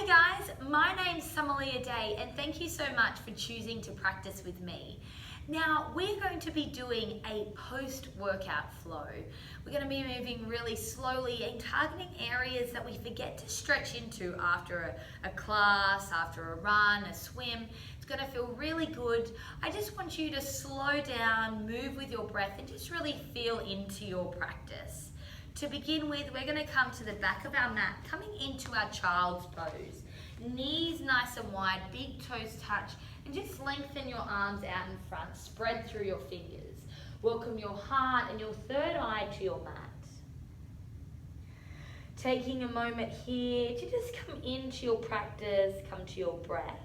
Hey guys, my name's Summalea Day and thank you so much for choosing to practice with me. Now we're going to be doing a post-workout flow. We're going to be moving really slowly and targeting areas that we forget to stretch into after a class, after a run, a swim. It's going to feel really good. I just want you to slow down, move with your breath and just really feel into your practice. To begin with, we're going to come to the back of our mat, coming into our child's pose. Knees nice and wide, big toes touch, and just lengthen your arms out in front, spread through your fingers. Welcome your heart and your third eye to your mat. Taking a moment here to just come into your practice, come to your breath.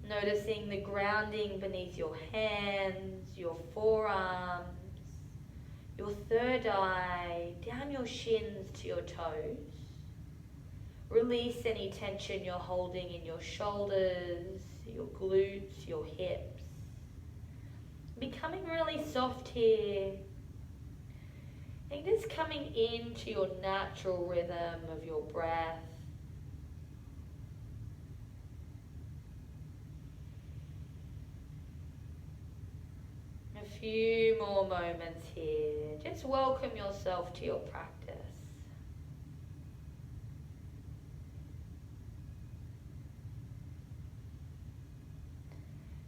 Noticing the grounding beneath your hands, your forearms, your third eye, down your shins to your toes. Release any tension you're holding in your shoulders, your glutes, your hips. Becoming really soft here. And just coming into your natural rhythm of your breath. A few more moments here. Just welcome yourself to your practice.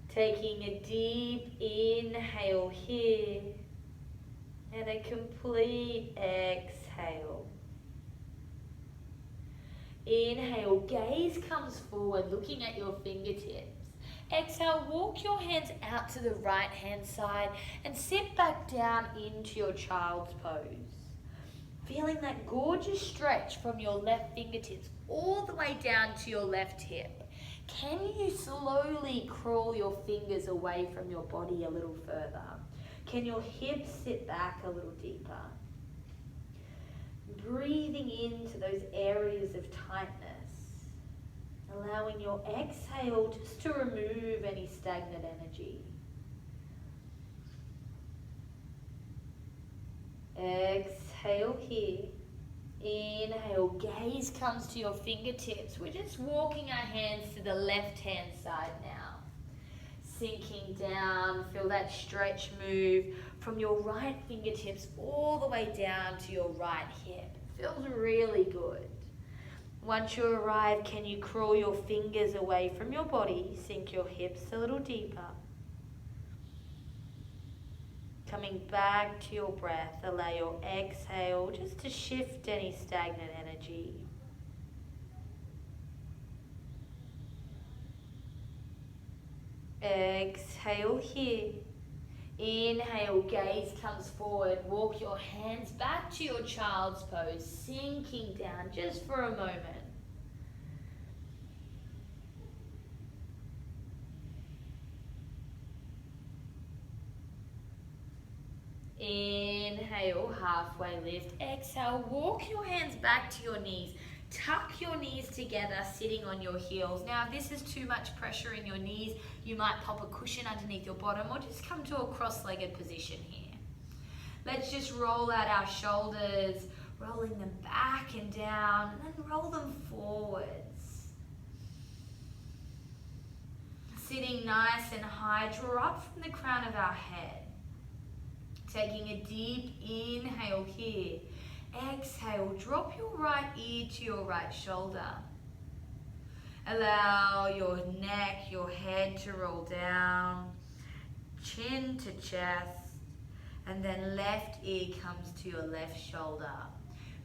Taking a deep inhale here and a complete exhale. Inhale, gaze comes forward, looking at your fingertips. Exhale, walk your hands out to the right hand side and sit back down into your child's pose. Feeling that gorgeous stretch from your left fingertips all the way down to your left hip. Can you slowly crawl your fingers away from your body a little further? Can your hips sit back a little deeper? Breathing into those areas of tightness. Allowing your exhale just to remove any stagnant energy. Exhale here. Inhale, gaze comes to your fingertips. We're just walking our hands to the left hand side now. Sinking down, feel that stretch move from your right fingertips all the way down to your right hip. It feels really good. Once you arrive, can you crawl your fingers away from your body? Sink your hips a little deeper. Coming back to your breath, allow your exhale just to shift any stagnant energy. Exhale here. Inhale, gaze comes forward. Walk your hands back to your child's pose, sinking down just for a moment. Inhale, halfway lift. Exhale, walk your hands back to your knees. Tuck your knees together, sitting on your heels. Now, if this is too much pressure in your knees, you might pop a cushion underneath your bottom or just come to a cross-legged position here. Let's just roll out our shoulders, rolling them back and down, and then roll them forwards. Sitting nice and high, draw up from the crown of our head. Taking a deep inhale here. Exhale, drop your right ear to your right shoulder. Allow your neck, your head to roll down, chin to chest, and then left ear comes to your left shoulder.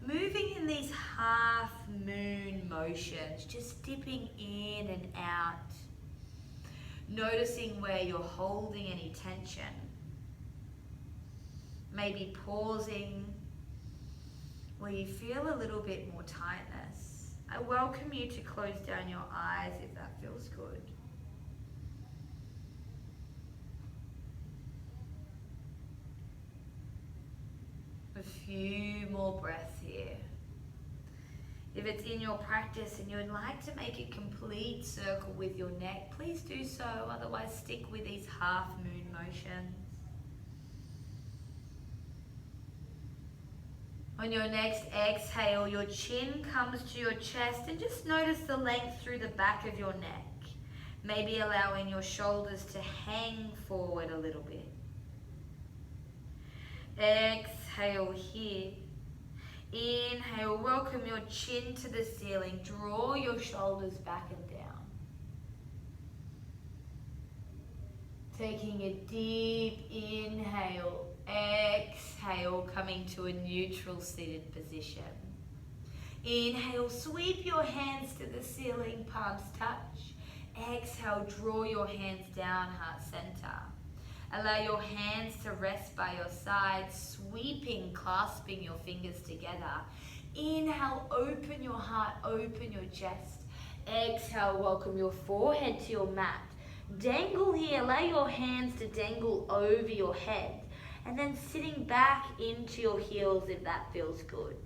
Moving in these half moon motions, just dipping in and out. Noticing where you're holding any tension. Maybe pausing where you feel a little bit more tightness. I welcome you to close down your eyes if that feels good. A few more breaths here. If it's in your practice and you would like to make a complete circle with your neck, please do so. Otherwise, stick with these half moon motions. On your next exhale, your chin comes to your chest and just notice the length through the back of your neck. Maybe allowing your shoulders to hang forward a little bit. Exhale here. Inhale, welcome your chin to the ceiling. Draw your shoulders back and down. Taking a deep inhale. Exhale, coming to a neutral seated position. Inhale, sweep your hands to the ceiling, palms touch. Exhale, draw your hands down, heart center. Allow your hands to rest by your sides, sweeping, clasping your fingers together. Inhale, open your heart, open your chest. Exhale, welcome your forehead to your mat. Dangle here, allow your hands to dangle over your head. And then sitting back into your heels if that feels good.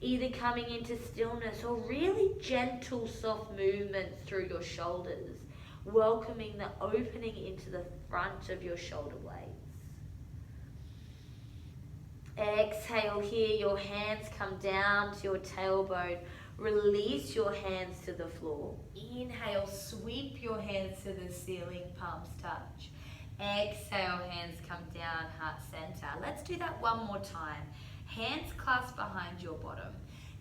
Either coming into stillness or really gentle, soft movements through your shoulders. Welcoming the opening into the front of your shoulder blades. Exhale here, your hands come down to your tailbone. Release your hands to the floor. Inhale, sweep your hands to the ceiling, palms touch. Exhale, hands come down, heart center. Let's do that one more time. Hands clasped behind your bottom.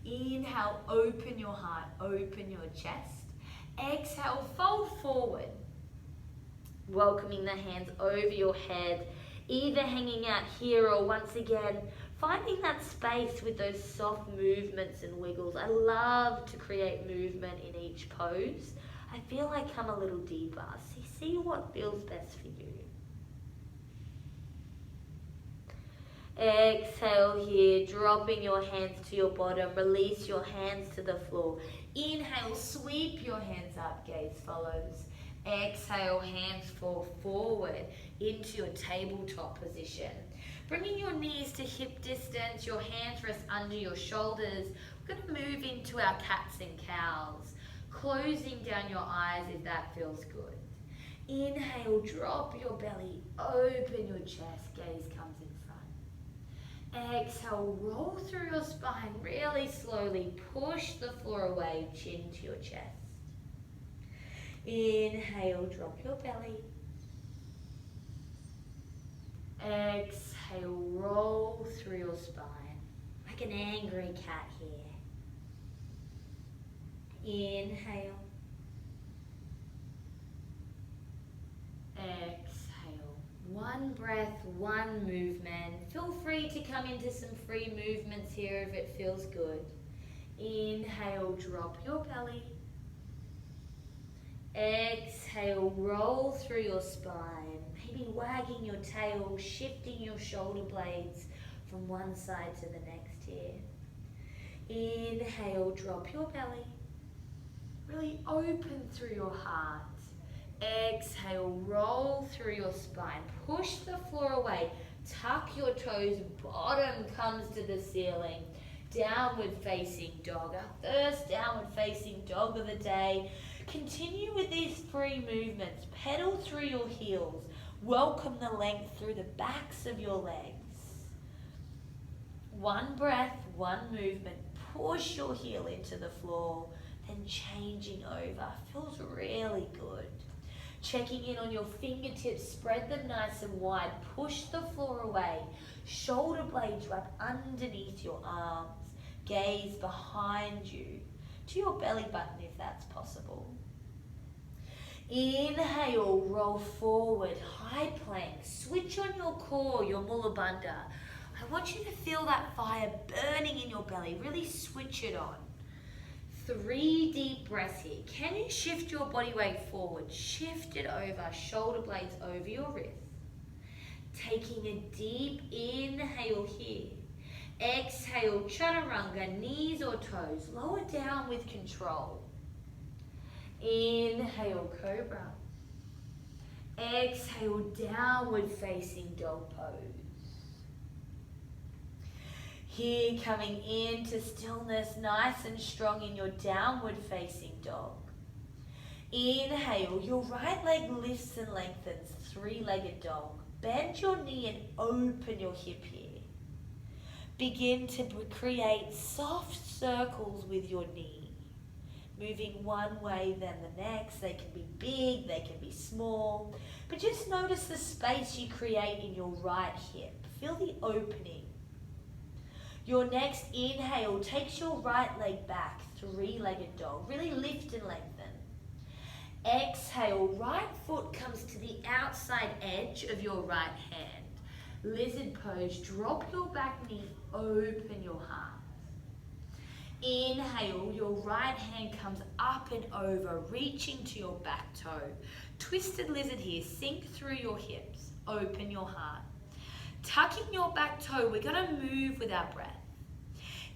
Inhale, open your heart, open your chest. Exhale, fold forward. Welcoming the hands over your head, either hanging out here or once again, finding that space with those soft movements and wiggles. I love to create movement in each pose. I feel I come a little deeper. See what feels best for you. Exhale here, dropping your hands to your bottom. Release your hands to the floor. Inhale, sweep your hands up, gaze follows. Exhale, hands fall forward into your tabletop position. Bringing your knees to hip distance, your hands rest under your shoulders. We're going to move into our cats and cows. Closing down your eyes if that feels good. Inhale, drop your belly, open your chest, gaze comes in front. Exhale, roll through your spine really slowly. Push the floor away, chin to your chest. Inhale, drop your belly. Exhale, roll through your spine like an angry cat here. Inhale. Exhale. One breath, one movement. Feel free to come into some free movements here if it feels good. Inhale, drop your belly. Exhale, roll through your spine. Maybe wagging your tail, shifting your shoulder blades from one side to the next here. Inhale, drop your belly. Really open through your heart. Exhale, roll through your spine. Push the floor away. Tuck your toes. Bottom comes to the ceiling. Downward facing dog. Our first downward facing dog of the day. Continue with these free movements. Pedal through your heels. Welcome the length through the backs of your legs. One breath, one movement. Push your heel into the floor. Then changing over. Feels really good. Checking in on your fingertips, spread them nice and wide. Push the floor away. Shoulder blades wrap underneath your arms. Gaze behind you to your belly button if that's possible. Inhale, roll forward, high plank. Switch on your core, your mula bandha. I want you to feel that fire burning in your belly. Really switch it on. 3 deep breaths here. Can you shift your body weight forward? Shift it over, shoulder blades over your wrists. Taking a deep inhale here. Exhale, chaturanga, knees or toes. Lower down with control. Inhale, cobra. Exhale, downward facing dog pose. Here, coming into stillness, nice and strong in your downward facing dog. Inhale, your right leg lifts and lengthens, 3-legged dog. Bend your knee and open your hip here. Begin to create soft circles with your knee. Moving one way then the next. They can be big, they can be small. But just notice the space you create in your right hip. Feel the opening. Your next inhale takes your right leg back, three-legged dog. Really lift and lengthen. Exhale, right foot comes to the outside edge of your right hand. Lizard pose, drop your back knee, open your heart. Inhale, your right hand comes up and over, reaching to your back toe. Twisted lizard here, sink through your hips, open your heart. Tucking your back toe, we're gonna move with our breath.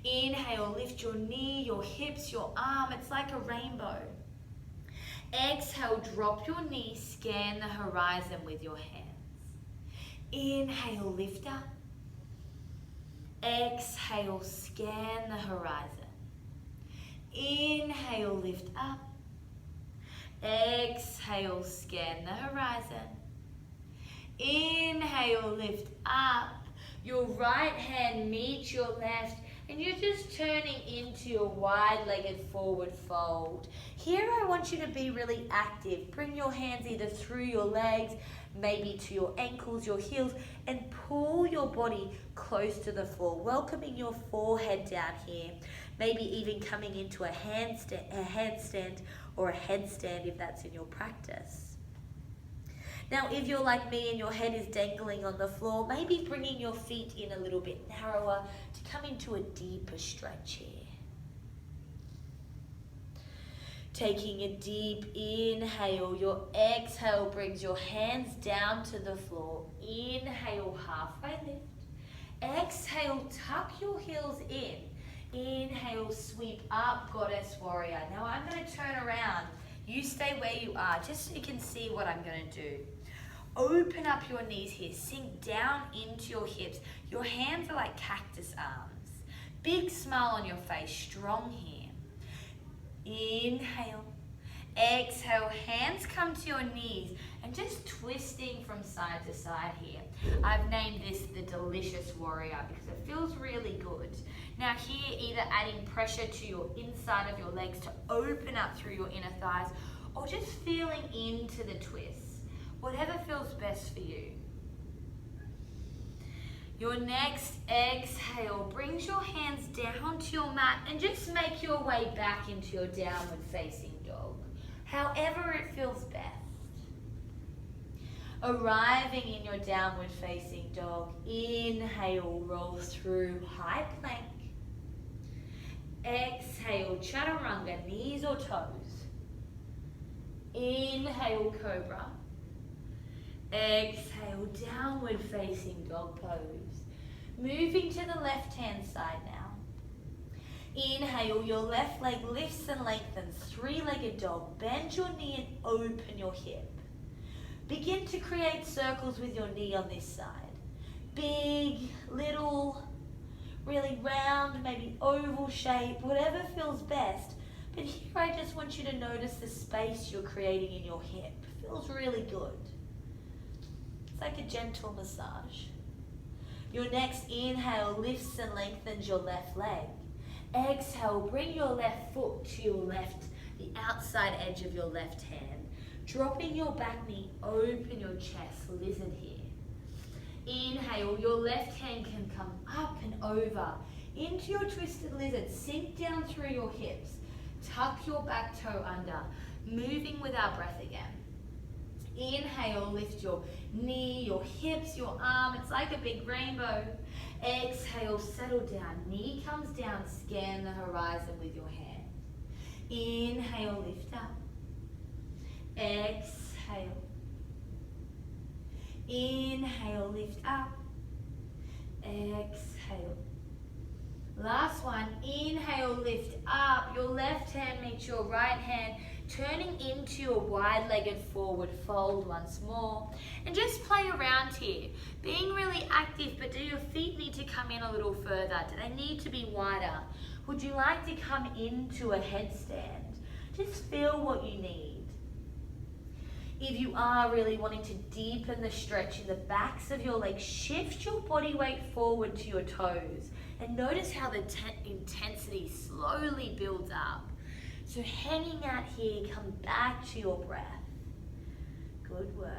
Inhale, lift your knee, your hips, your arm, it's like a rainbow. Exhale, drop your knee, scan the horizon with your hands. Inhale, lift up. Exhale, scan the horizon. Inhale, lift up. Exhale, scan the horizon. Inhale, lift up. Your right hand meets your left and you're just turning into your wide-legged forward fold. Here I want you to be really active. Bring your hands either through your legs, maybe to your ankles, your heels, and pull your body close to the floor, welcoming your forehead down here. Maybe even coming into a handstand or a headstand if that's in your practice. Now, if you're like me and your head is dangling on the floor, maybe bringing your feet in a little bit narrower to come into a deeper stretch here. Taking a deep inhale, your exhale brings your hands down to the floor. Inhale, halfway lift. Exhale, tuck your heels in. Inhale, sweep up, goddess warrior. Now I'm going to turn around. You stay where you are, just so you can see what I'm going to do. Open up your knees here, sink down into your hips. Your hands are like cactus arms. Big smile on your face, strong here. Inhale. Exhale, hands come to your knees and just twisting from side to side here. I've named this the delicious warrior because it feels really good. Now here, either adding pressure to your inside of your legs to open up through your inner thighs or just feeling into the twists. Whatever feels best for you. Your next exhale brings your hands down to your mat and just make your way back into your downward facing dog. However it feels best. Arriving in your downward facing dog, inhale, roll through high plank. Exhale, chaturanga, knees or toes. Inhale, cobra. Exhale, downward facing dog pose. Moving to the left hand side now. Inhale, your left leg lifts and lengthens, three-legged dog. Bend your knee and open your hip. Begin to create circles with your knee on this side. Big, little, really round, maybe oval shape, whatever feels best. But here I just want you to notice the space you're creating in your hip. It feels really good. It's like a gentle massage. Your next inhale lifts and lengthens your left leg. Exhale, bring your left foot to your left, the outside edge of your left hand. Dropping your back knee, open your chest, lizard here. Inhale, your left hand can come up and over into your twisted lizard. Sink down through your hips. Tuck your back toe under. Moving with our breath again. Inhale, lift your knee, your hips, your arm. It's like a big rainbow. Exhale, settle down. Knee comes down, scan the horizon with your hand. Inhale, lift up. Exhale. Inhale, lift up. Exhale. Last one. Inhale, lift up. Your left hand meets your right hand, turning into your wide-legged forward fold once more. And just play around here. Being really active, but do your feet need to come in a little further? Do they need to be wider? Would you like to come into a headstand? Just feel what you need. If you are really wanting to deepen the stretch in the backs of your legs, shift your body weight forward to your toes And notice how the intensity slowly builds up. So hanging out here, come back to your breath. Good work.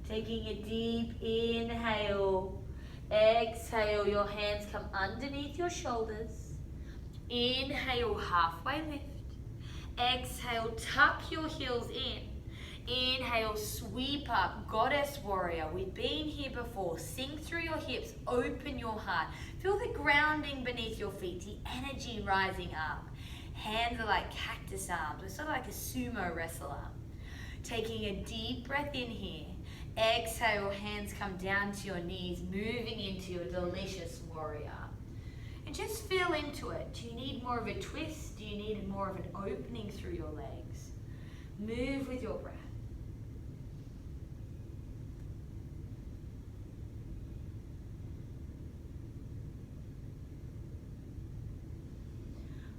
Taking a deep inhale. Exhale, your hands come underneath your shoulders. Inhale, halfway lift. Exhale, tuck your heels in. Inhale, sweep up, goddess warrior. We've been here before. Sink through your hips, open your heart. Feel the grounding beneath your feet, the energy rising up. Hands are like cactus arms. We're sort of like a sumo wrestler. Taking a deep breath in here. Exhale, hands come down to your knees, moving into your delicious warrior. And just feel into it. Do you need more of a twist? Do you need more of an opening through your legs? Move with your breath.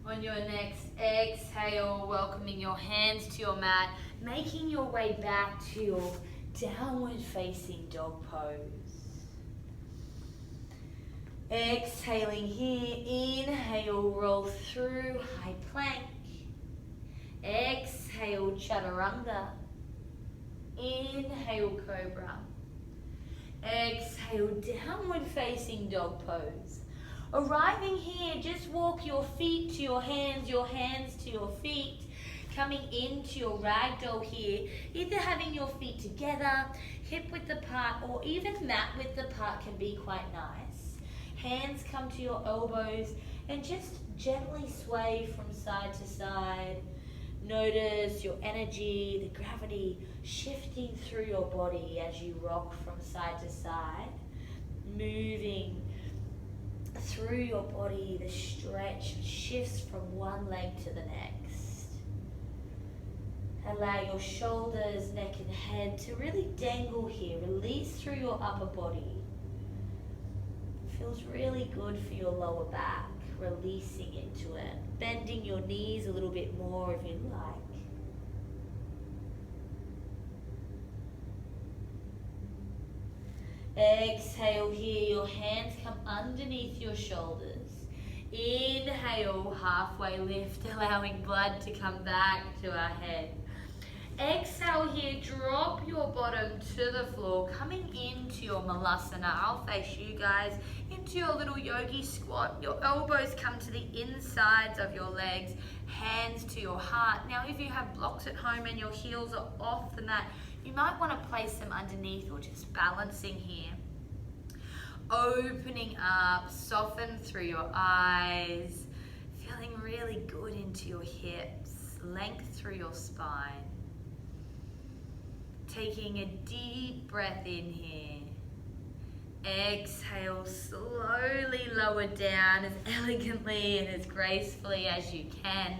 On your next exhale, welcoming your hands to your mat, making your way back to your downward facing dog pose. Exhaling here, inhale, roll through high plank. Exhale, chaturanga. Inhale, cobra. Exhale, downward facing dog pose. Arriving here, just walk your feet to your hands to your feet. Coming into your ragdoll here, either having your feet together, hip width apart, or even mat width apart can be quite nice. Hands come to your elbows and just gently sway from side to side. Notice your energy, the gravity shifting through your body as you rock from side to side. Moving through your body, the stretch shifts from one leg to the next. Allow your shoulders, neck and head to really dangle here. Release through your upper body. Feels really good for your lower back. Releasing into it. Bending your knees a little bit more if you'd like. Exhale here, your hands come underneath your shoulders. Inhale, halfway lift, allowing blood to come back to our head. Exhale here, drop your bottom to the floor, coming into your malasana. I'll face you guys into your little yogi squat. Your elbows come to the insides of your legs, hands to your heart. Now if you have blocks at home and your heels are off the mat, you might want to place them underneath or just balancing here. Opening up, soften through your eyes, feeling really good into your hips, length through your spine. Taking a deep breath in here. Exhale, slowly lower down as elegantly and as gracefully as you can.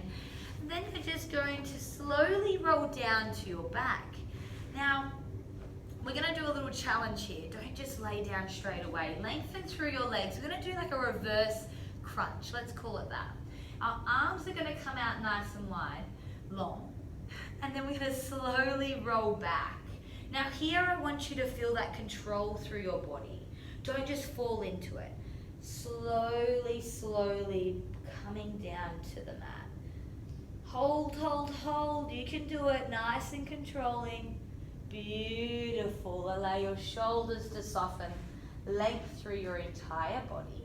And then you're just going to slowly roll down to your back. Now, we're going to do a little challenge here. Don't just lay down straight away. Lengthen through your legs. We're going to do like a reverse crunch. Let's call it that. Our arms are going to come out nice and wide, long. And then we're going to slowly roll back. Now here I want you to feel that control through your body. Don't just fall into it. Slowly, slowly coming down to the mat. Hold, hold, hold. You can do it. Nice and controlling. Beautiful. Allow your shoulders to soften. Length through your entire body.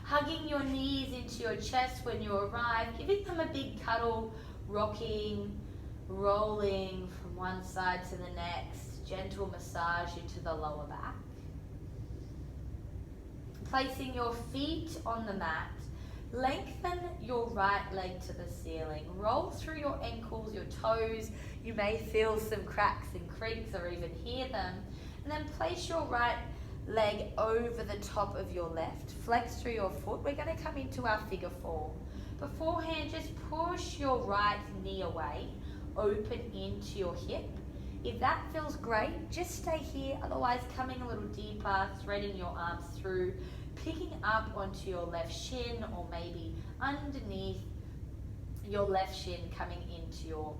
Hugging your knees into your chest when you arrive. Giving them a big cuddle. Rocking, rolling from one side to the next. Gentle massage into the lower back. Placing your feet on the mat. Lengthen your right leg to the ceiling. Roll through your ankles, your toes. You may feel some cracks and creaks or even hear them. And then place your right leg over the top of your left. Flex through your foot. We're going to come into our figure four. Beforehand, just push your right knee away. Open into your hip. If that feels great, just stay here. Otherwise, coming a little deeper, threading your arms through, picking up onto your left shin or maybe underneath your left shin, coming into your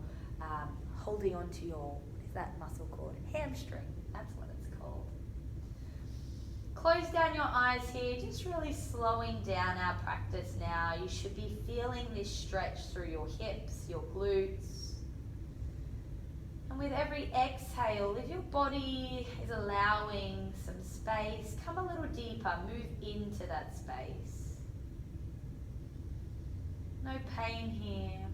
holding onto your, what is that muscle called? Hamstring, that's what it's called. Close down your eyes here, just really slowing down our practice now. You should be feeling this stretch through your hips, your glutes. And with every exhale, if your body is allowing some space, come a little deeper, move into that space. No pain here,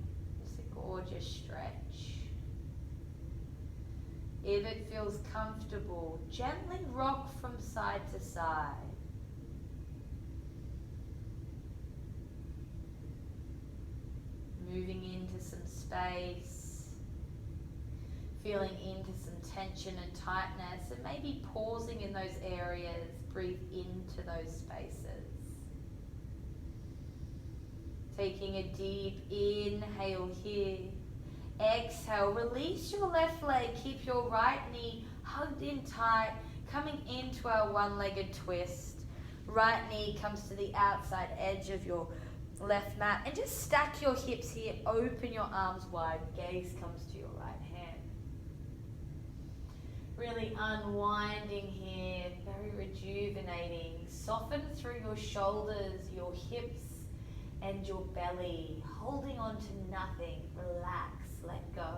just a gorgeous stretch. If it feels comfortable, gently rock from side to side. Moving into some space, feeling into some tension and tightness, and maybe pausing in those areas, breathe into those spaces. Taking a deep inhale here. Exhale, release your left leg, keep your right knee hugged in tight, coming into our one-legged twist. Right knee comes to the outside edge of your left mat, and just stack your hips here, open your arms wide, gaze comes to your right hand. Really unwinding here, very rejuvenating. Soften through your shoulders, your hips, and your belly, holding on to nothing. Relax, let go.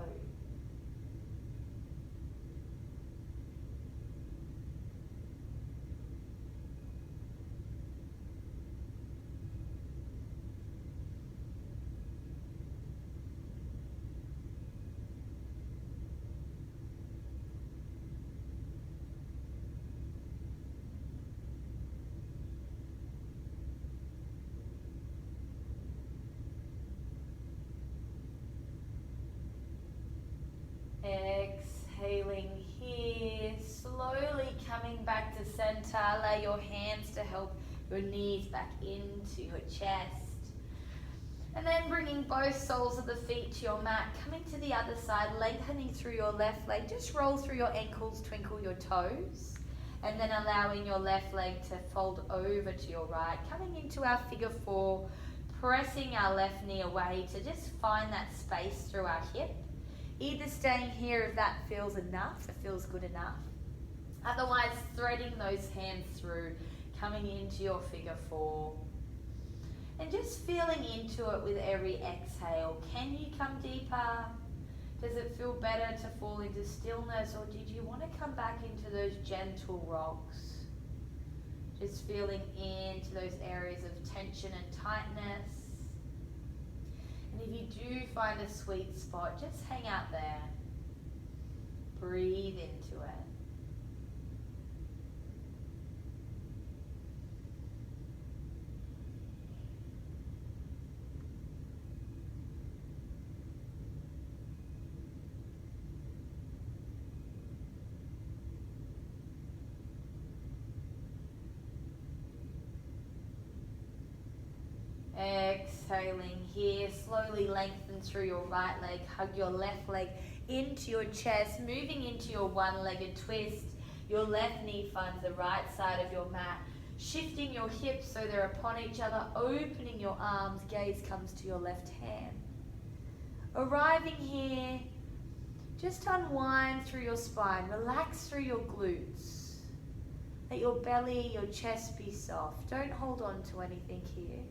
Exhaling here, slowly coming back to center. Allow your hands to help your knees back into your chest. And then bringing both soles of the feet to your mat, coming to the other side, lengthening through your left leg. Just roll through your ankles, twinkle your toes. And then allowing your left leg to fold over to your right. Coming into our figure four, pressing our left knee away to just find that space through our hip. Either staying here if that feels enough, it feels good enough. Otherwise, threading those hands through, coming into your figure four. And just feeling into it with every exhale. Can you come deeper? Does it feel better to fall into stillness, or did you want to come back into those gentle rocks? Just feeling into those areas of tension and tightness. And if you do find a sweet spot, just hang out there. Breathe into it. Exhaling here, slowly lengthen through your right leg, hug your left leg into your chest, moving into your one-legged twist. Your left knee finds the right side of your mat, shifting your hips so they're upon each other, opening your arms, gaze comes to your left hand. Arriving here, just unwind through your spine, relax through your glutes. Let your belly, your chest be soft. Don't hold on to anything here.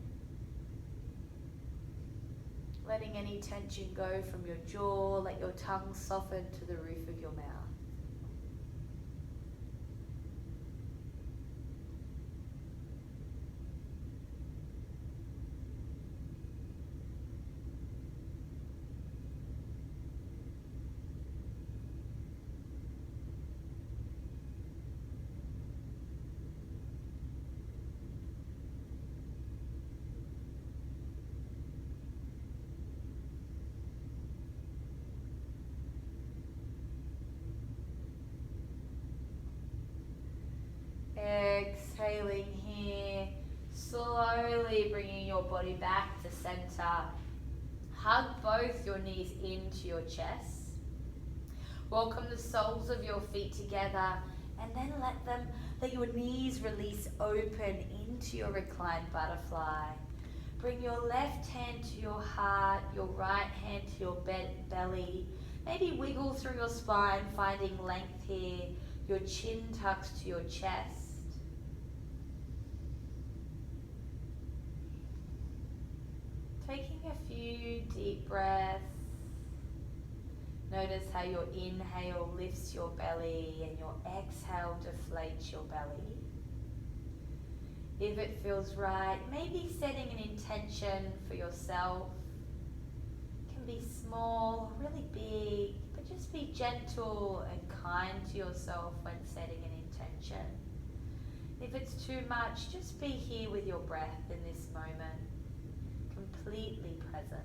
Letting any tension go from your jaw, let your tongue soften to the roof of your mouth. Exhaling here, slowly bringing your body back to center. Hug both your knees into your chest. Welcome the soles of your feet together, and then let your knees release open into your reclined butterfly. Bring your left hand to your heart, your right hand to your belly. Maybe wiggle through your spine, finding length here. Your chin tucks to your chest. Taking a few deep breaths. Notice how your inhale lifts your belly and your exhale deflates your belly. If it feels right, maybe setting an intention for yourself. It can be small, really big, but just be gentle and kind to yourself when setting an intention. If it's too much, just be here with your breath in this moment, completely present.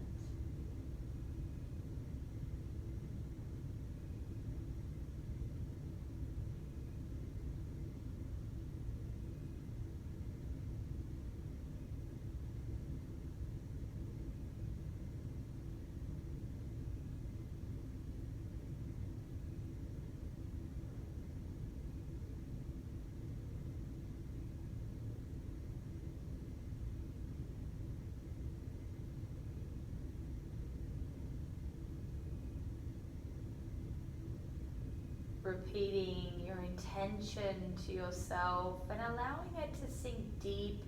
Repeating your intention to yourself and allowing it to sink deep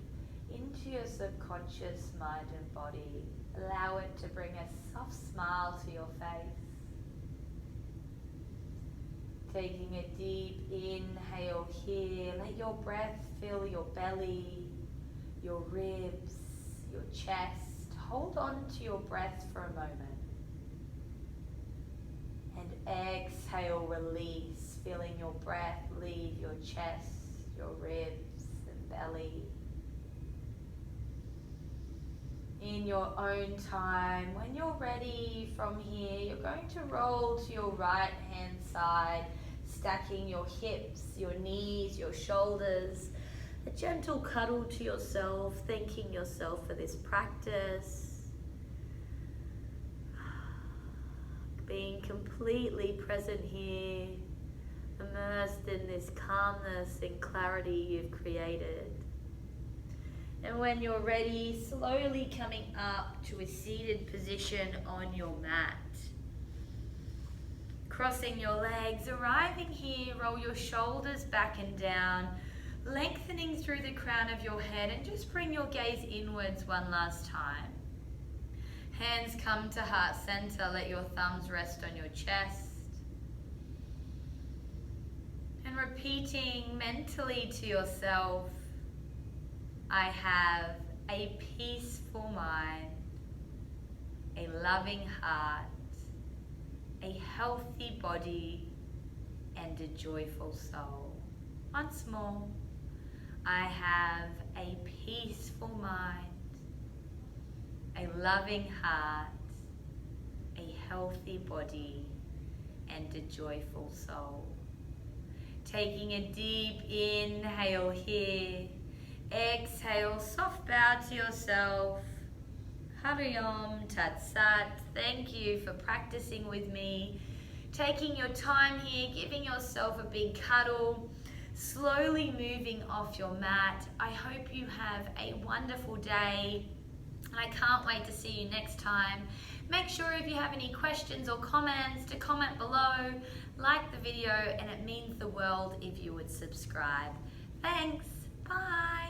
into your subconscious mind and body. Allow it to bring a soft smile to your face. Taking a deep inhale here, let your breath fill your belly, your ribs, your chest. Hold on to your breath for a moment. And exhale, release, feeling your breath leave your chest, your ribs and belly. In your own time, when you're ready from here, you're going to roll to your right hand side, stacking your hips, your knees, your shoulders. A gentle cuddle to yourself, thanking yourself for this practice. Being completely present here, immersed in this calmness and clarity you've created. And when you're ready, slowly coming up to a seated position on your mat. Crossing your legs, arriving here, roll your shoulders back and down, lengthening through the crown of your head, and just bring your gaze inwards one last time. Hands come to heart center, let your thumbs rest on your chest. And repeating mentally to yourself, I have a peaceful mind, a loving heart, a healthy body, and a joyful soul. Once more, I have a peaceful mind, a loving heart, a healthy body, and a joyful soul. Taking a deep inhale here. Exhale, soft bow to yourself. Hari Om Tat Sat. Thank you for practicing with me. Taking your time here, giving yourself a big cuddle. Slowly moving off your mat. I hope you have a wonderful day. I can't wait to see you next time. Make sure if you have any questions or comments to comment below, like the video, and it means the world if you would subscribe. Thanks, bye.